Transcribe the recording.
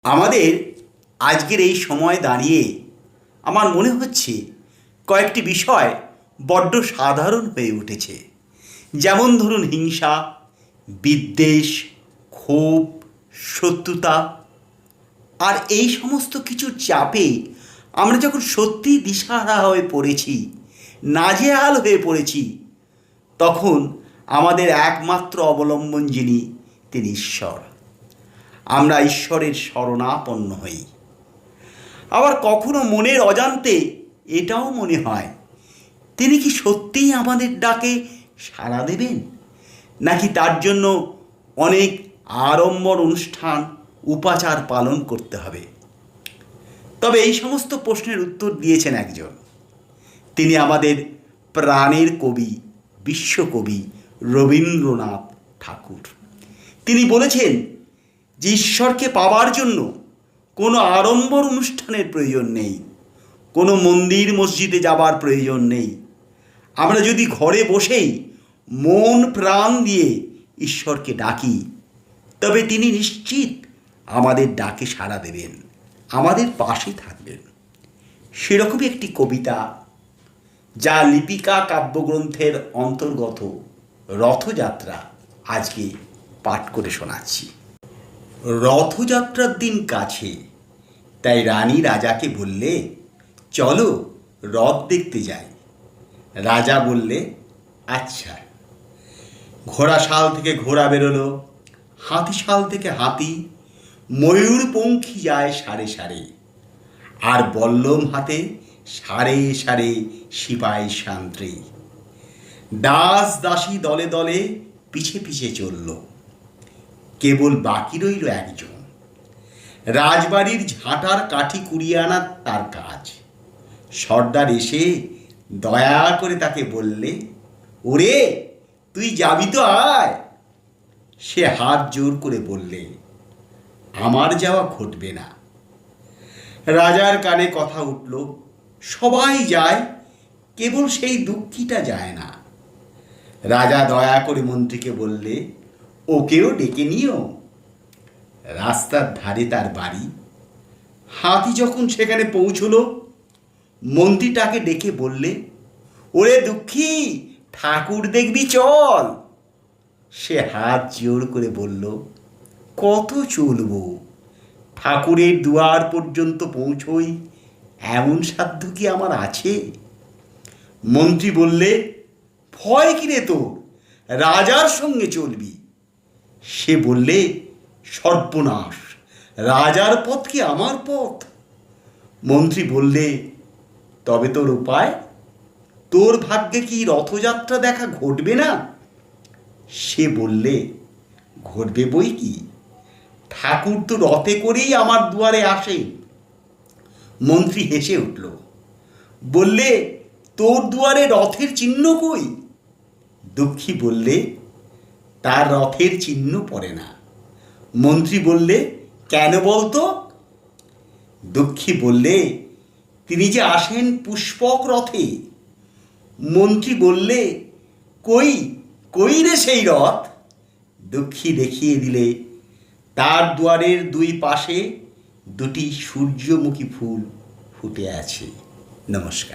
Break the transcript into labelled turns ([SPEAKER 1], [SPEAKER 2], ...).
[SPEAKER 1] আমাদের আজকের এই সময় দাঁড়িয়ে আমার মনে হচ্ছে কয়েকটি বিষয় বড্ড সাধারণ হয়ে উঠেছে। যেমন ধরুন হিংসা, বিদ্বেষ, ক্ষোভ, শত্রুতা। আর এই সমস্ত কিছুর চাপে আমরা যখন সত্যিই দিশাহারা হয়ে পড়েছি, নাজেহাল হয়ে পড়েছি, তখন আমাদের একমাত্র অবলম্বন যিনি, তিনি ঈশ্বর। আমরা ঈশ্বরের শরণাপন্ন হই। আবার কখনো মনের অজান্তে এটাও মনে হয়, তিনি কি সত্যিই আমাদের ডাকে সাড়া দেবেন, নাকি তার জন্য অনেক আড়ম্বর অনুষ্ঠান, উপাচার পালন করতে হবে। তবে এই সমস্ত প্রশ্নের উত্তর দিয়েছেন একজন, তিনি আমাদের প্রাণের কবি, বিশ্বকবি রবীন্দ্রনাথ ঠাকুর। তিনি বলেছেন যে ঈশ্বরকে পাওয়ার জন্য কোনো আড়ম্বর অনুষ্ঠানের প্রয়োজন নেই, কোনো মন্দির মসজিদে যাবার প্রয়োজন নেই। আমরা যদি ঘরে বসেই মন প্রাণ দিয়ে ঈশ্বরকে ডাকি, তবে তিনি নিশ্চিত আমাদের ডাকে সাড়া দেবেন, আমাদের পাশে থাকবেন। সেরকমই একটি কবিতা, যা লিপিকা কাব্যগ্রন্থের অন্তর্গত রথযাত্রা, আজকে পাঠ করে শোনাচ্ছি। রথযাত্রার দিন কাছে, তাই রানী রাজাকে বললে, চলো রথ দেখতে যাই। রাজা বললে, আচ্ছা। ঘোড়াশাল থেকে ঘোড়া বেরোলো, হাতিশাল থেকে হাতি, ময়ূরপঙ্খী যায় সারে সারে, আর বল্লম হাতে সারে সারে সিপাই শান্তি। দাস দাসী দলে দলে পিছে পিছে চলল, কেবল বাকি রইল একজন। রাজবাড়ির ঝাঁটার কাঠি কুড়িয়ে আনা তার কাজ। সর্দার এসে দয়া করে তাকে বললে, ওরে তুই যাবি তো আয়। সে হাত জোর করে বললে, আমার যাওয়া ঘটবে না। রাজার কানে কথা উঠল, সবাই যায়, কেবল সেই দুঃখীটা যায় না। রাজা দয়া করে মন্ত্রীকে বললে, ওকেও ডেকে নিও। রাস্তার ধারে তার বাড়ি। হাতি যখন সেখানে পৌঁছল, মন্ত্রী তাকে ডেকে বললে, ওরে দুঃখী, ঠাকুর দেখবি চল। সে হাত জোর করে বলল, কত চলব, ঠাকুরের দুয়ার পর্যন্ত পৌঁছই এমন সাধ্য কি আমার আছে? মন্ত্রী বললে, ভয় কিরে তোর, রাজার সঙ্গে চলবি। সে বললে, সর্বনাশ, রাজার পথ কি আমার পথ? মন্ত্রী বললে, তবে তোর উপায়? তোর ভাগ্যে কি রথযাত্রা দেখা ঘটবে না? সে বললে, ঘটবে বই কি, ঠাকুর তো রথে করেই আমার দুয়ারে আসে। মন্ত্রী হেসে উঠল, বললে, তোর দুয়ারে রথের চিহ্ন কই? দুঃখী বললে, তার রথের চিহ্ন পড়ে না। মন্ত্রী বললে, কেন বলতো? দুঃখী বললে, তিনি যে আসেন পুষ্পক রথে। মন্ত্রী বললে, কই কই রে সেই রথ? দুঃখী দেখিয়ে দিলে, তার দুয়ারের দুই পাশে দুটি সূর্যমুখী ফুল ফুটে আছে। নমস্কার।